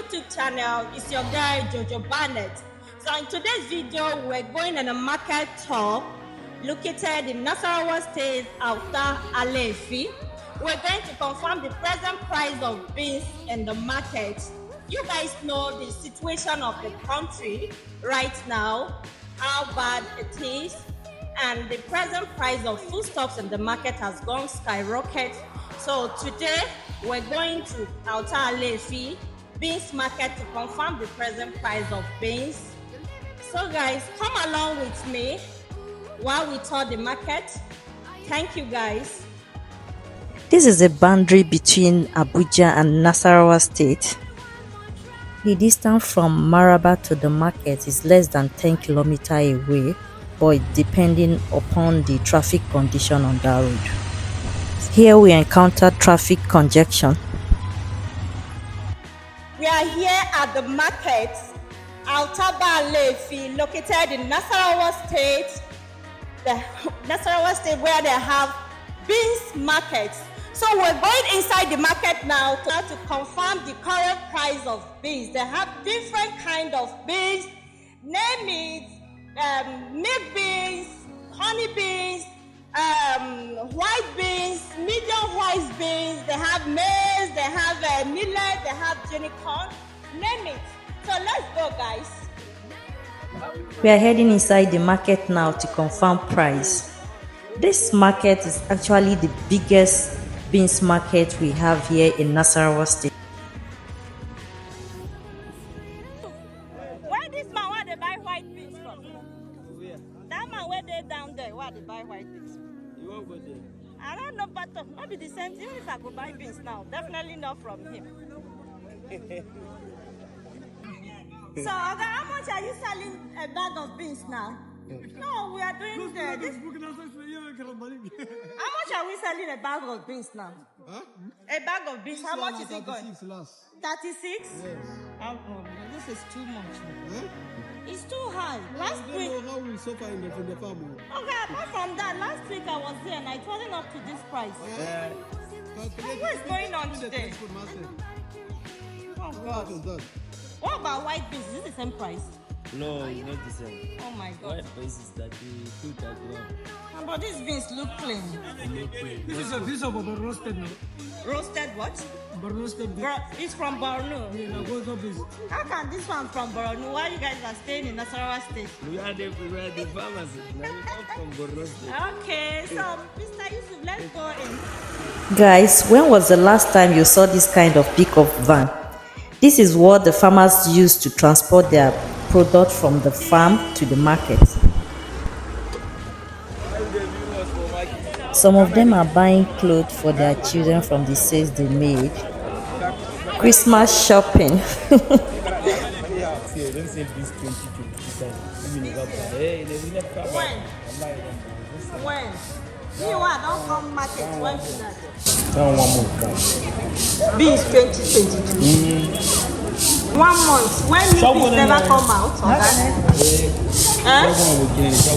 YouTube channel. It's your guy Jojo Barnett. So in today's video, we're going on a market tour located in Nasarawa State, Alta Alefi. We're going to confirm the present price of beans in the market. You guys know the situation of the country right now, how bad it is, and the present price of foodstuffs in the market has gone skyrocket. So today we're going to Alta Alefi beans market to confirm the present price of beans. So guys, come along with me while we tour the market. Thank you guys. This is a boundary between Abuja and Nasarawa State. The distance from Maraba to the market is less than 10 kilometers away, but depending upon the traffic condition on that road. Here we encounter traffic congestion. We are here at the market, Alta Alefi, located in Nasarawa State. Nasarawa State, where they have beans markets. So we're going inside the market now to confirm the current price of beans. They have different kind of beans. Name it milk beans, honey beans, white beans, medium white beans. They have maize, they have millet, they have jenny corn. Name it. So let's go, guys. We are heading inside the market now to confirm price. This market is actually the biggest beans market we have here in Nasarawa State. Where this man where they buy white beans from? Where? That man where they down there, where they buy white beans? You won't go there. I don't know, but maybe the same thing. If I go buy beans now, definitely not from him. So, Oga, how much are you selling a bag of beans now? No, we are doing this. How much are we selling a bag of beans now? Huh? A bag of beans, how much is it going? 36. 36? Yes. Oh, this is too much. Huh? It's too high. Last I week. don't know how we suffer from the farm. Okay, apart from that, last week I was there and it wasn't up to this price. What is going on today? Oh God. What about white beans? Is it the same price? No, it's not the same. Oh my God. White beans is that the food that grown. But these beans look clean. This is a piece of roasted. Roasted what? Roasted. It's from Borno. Yeah, How can this one from Borno? Why you guys are staying in Nasarawa State? We are the farmers. Now we come from Borno State. Okay, so Mr. Yusuf, let's go in. Guys, when was the last time you saw this kind of pickup van? This is what the farmers use to transport their product from the farm to the market. Some of them are buying clothes for their children from the sales they made. Christmas shopping. Don't say this 2027. When? You don't come market when you that. One more. Beans 2022. 1 month. When new beans never come out,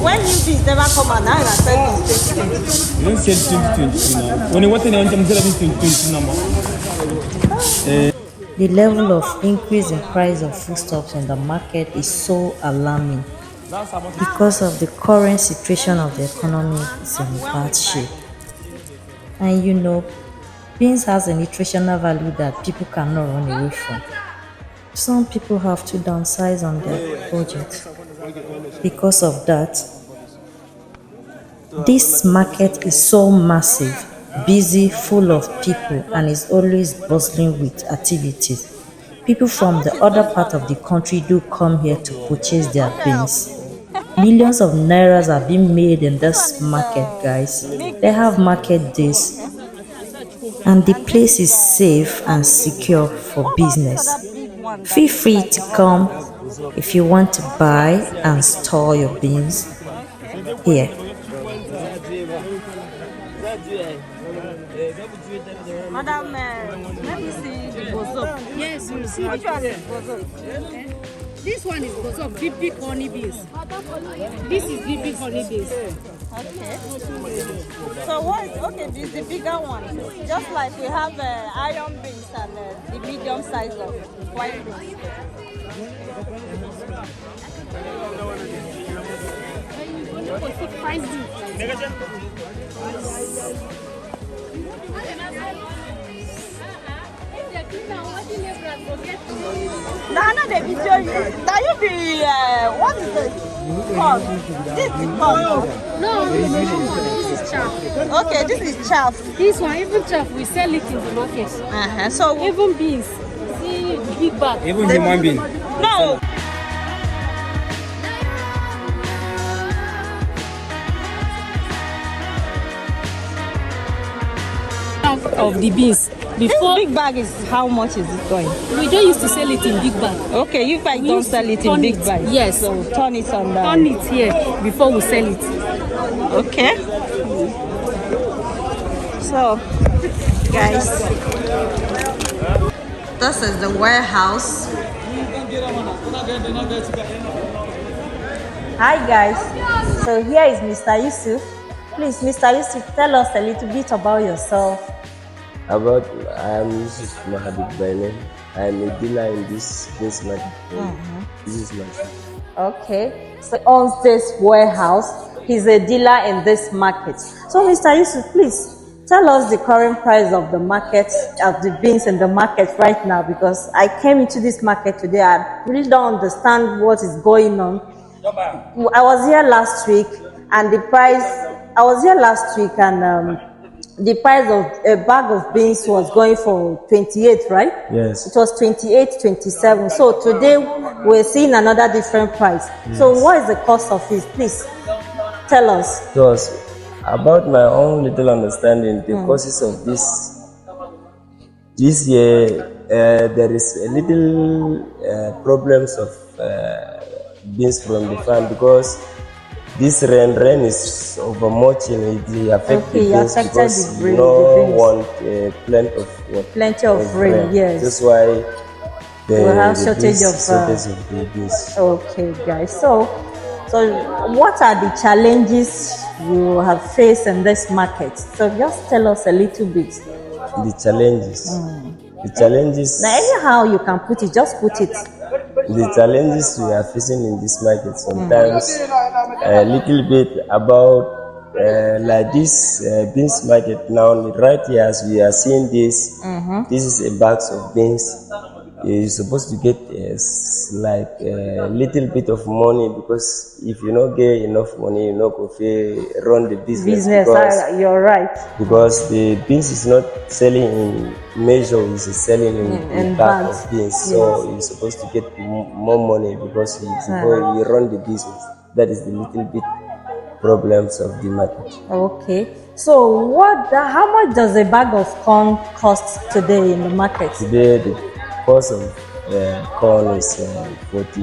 when new beans never come out, now you are selling beans 2022. You don't say 2022 now. When you want to know 2022 number. The level of increase in price of foodstuffs in the market is so alarming because of the current situation of the economy is in bad shape. And you know, beans has a nutritional value that people cannot run away from. Some people have to downsize on their budget. Because of that, this market is so massive, busy, full of people, and is always bustling with activities. People from the other part of the country do come here to purchase their beans. Millions of nairas are being made in this market, guys. They have market days, and the place is safe and secure for business. Feel free to come if you want to buy and store your beans here. Madam, let me see the bozo. Yes, you see. Which one is bozo? This one is because of BB honey beans. This is BB honey beans. Okay. So what is, okay, this is the bigger one. Just like we have iron beans and the medium size of white beans. Now the video you. Now you be what is it called? This is called. No, this is chaff. Okay, this is chaff. This one, even chaff, we sell it in the market. So Even beans. See, big bag. Even human being. no. Of the beans. This Before, big bag is how much is it going? we don't used to sell it in big bag. Okay, you guys We don't used to sell it in turn big it. bag. Yes. So turn it on the. Turn it here before we sell it. Okay. So, guys, this is the warehouse. Hi guys. So here is Mr. Yusuf. Please, Mr. Yusuf, tell us a little bit about yourself. I'm Yusuf Mahabib by name. I'm a dealer in this market. This is my shop. Okay. So he owns this warehouse. He's a dealer in this market. So Mr. Yusuf, please tell us the current price of the market, of the beans in the market right now, because I came into this market today. I really don't understand what is going on. I was here last week and the price the price of a bag of beans was going for 28, right? Yes. It was 28, 27. So today we're seeing another different price. Yes. So what is the cost of it? Please tell us. So, about my own little understanding, the causes of this year, there is a little problems of beans from the farm because this rain is over much and it affects the beans because the you beans. want plenty of rain, yes. That's why We have shortage of the beans. Okay, guys. So what are the challenges you have faced in this market? So just tell us a little bit. The challenges. The challenges. Now, anyhow you can put it, just put it. The challenges we are facing in this market sometimes a little bit about like this beans market now right here as we are seeing this. This is a box of beans. You're supposed to get like a little bit of money because if you don't get enough money, you go run the business. Because, You're right. because the beans is not selling in measure, it's selling in bag of beans. Yes. So you're supposed to get more money because you run the business. That is the little bit problems of the market. Okay. So how much does a bag of corn cost today in the market? Today the cost of corn is 40.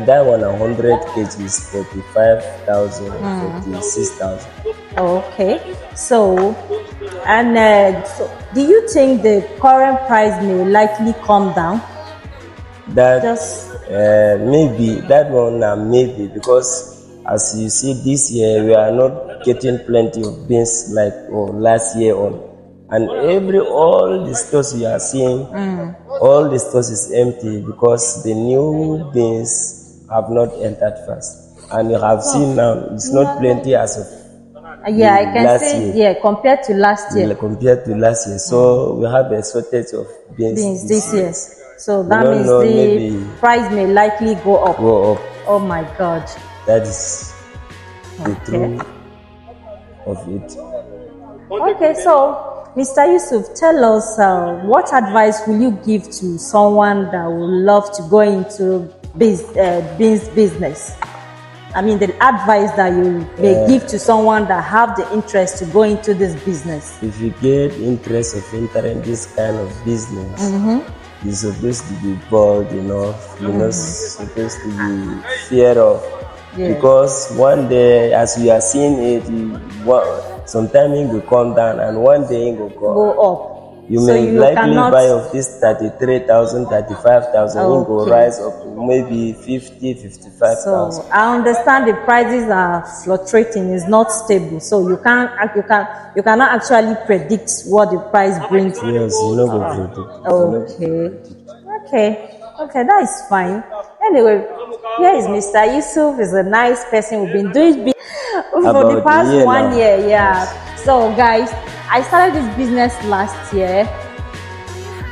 That one 100 kg is 45,000, 46,000. Okay. So, and so do you think the current price may likely come down? That maybe that one maybe because as you see this year we are not getting plenty of beans like last year on, and all the stores you are seeing, all the stores is empty because the new beans have not entered fast, and you have seen now it's not plenty as of I can say year. Compared to last year. Compared to last year, so we have a shortage of beans this year. So that don't means know, the maybe price may likely go up. Oh my God. That is the truth of it. Okay, so Mr. Yusuf, tell us what advice will you give to someone that would love to go into beans business? I mean, the advice that you may give to someone that have the interest to go into this business. If you get interest of entering this kind of business, you're supposed to be bold enough. You're not supposed to be fear of. Because one day, as we are seeing it, sometimes it will come down, and one day it will Go up. You So may you likely cannot- buy of this 33,000, 35,000, it will Okay. rise up to maybe 50, 55,000. So I understand the prices are fluctuating, it's not stable. So you cannot actually predict what the price brings. Yes, you know go predict. Okay, that is fine. Anyway, here is Mr. Yusuf. Is a nice person. We've been doing for the About past a year 1 now. year. Yeah. So guys, I started this business last year.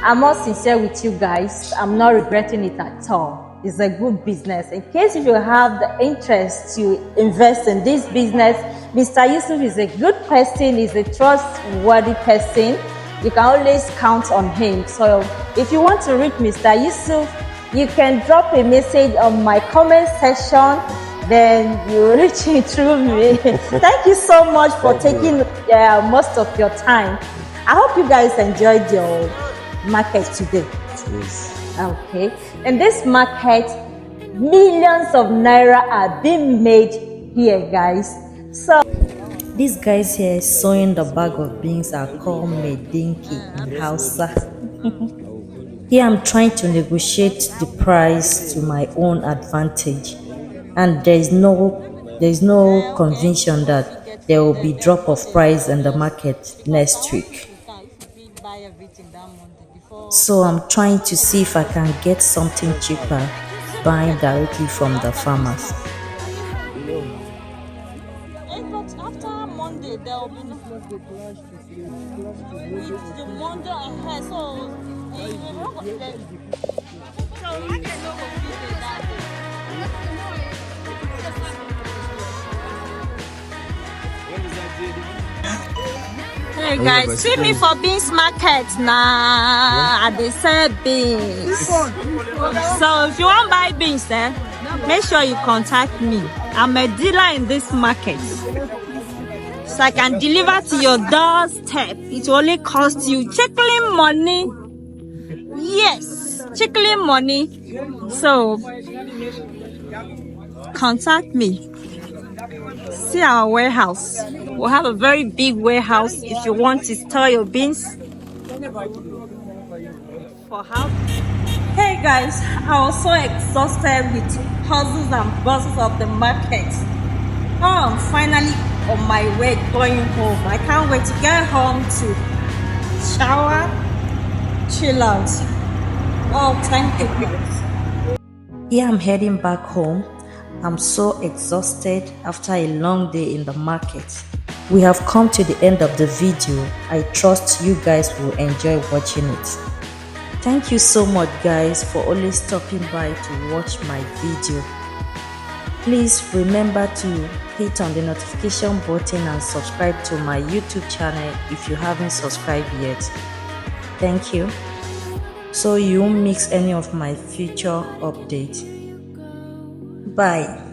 I'm not sincere with you guys. I'm not regretting it at all. It's a good business. In case if you have the interest to invest in this business, Mr. Yusuf is a good person. He's a trustworthy person. You can always count on him. So if you want to reach Mr. Yusuf, you can drop a message on my comment section. Then you reach him through me. Thank you so much for taking most of your time. I hope you guys enjoyed your market today. Yes. Okay. In this market, millions of naira are being made here, guys. So these guys here sewing the bag of beans are called medinki in Hausa. Here I'm trying to negotiate the price to my own advantage, and there is no conviction that there will be drop of price in the market next week. So I'm trying to see if I can get something cheaper buying directly from the farmers. But after Monday, there will be no with the Monday ahead. So we will not go there. So market no go fit dey that day. Hey guys, see me for beans market now. I dey sell beans. So if you want buy beans, make sure you contact me. I'm a dealer in this market. So I can deliver to your doorstep. It will only cost you chickling money. Yes, chickling money. So contact me. See our warehouse. We'll have a very big warehouse if you want to store your beans for house. Hey guys, I was so exhausted with hustles and bustles of the market. Oh, I'm finally on my way going home. I can't wait to get home to shower, chill out. Oh, thank you. Here I'm heading back home. I'm so exhausted after a long day in the market. We have come to the end of the video. I trust you guys will enjoy watching it. Thank you so much guys for always stopping by to watch my video. Please remember to hit on the notification button and subscribe to my YouTube channel if you haven't subscribed yet. Thank you. So you won't miss any of my future updates. Bye.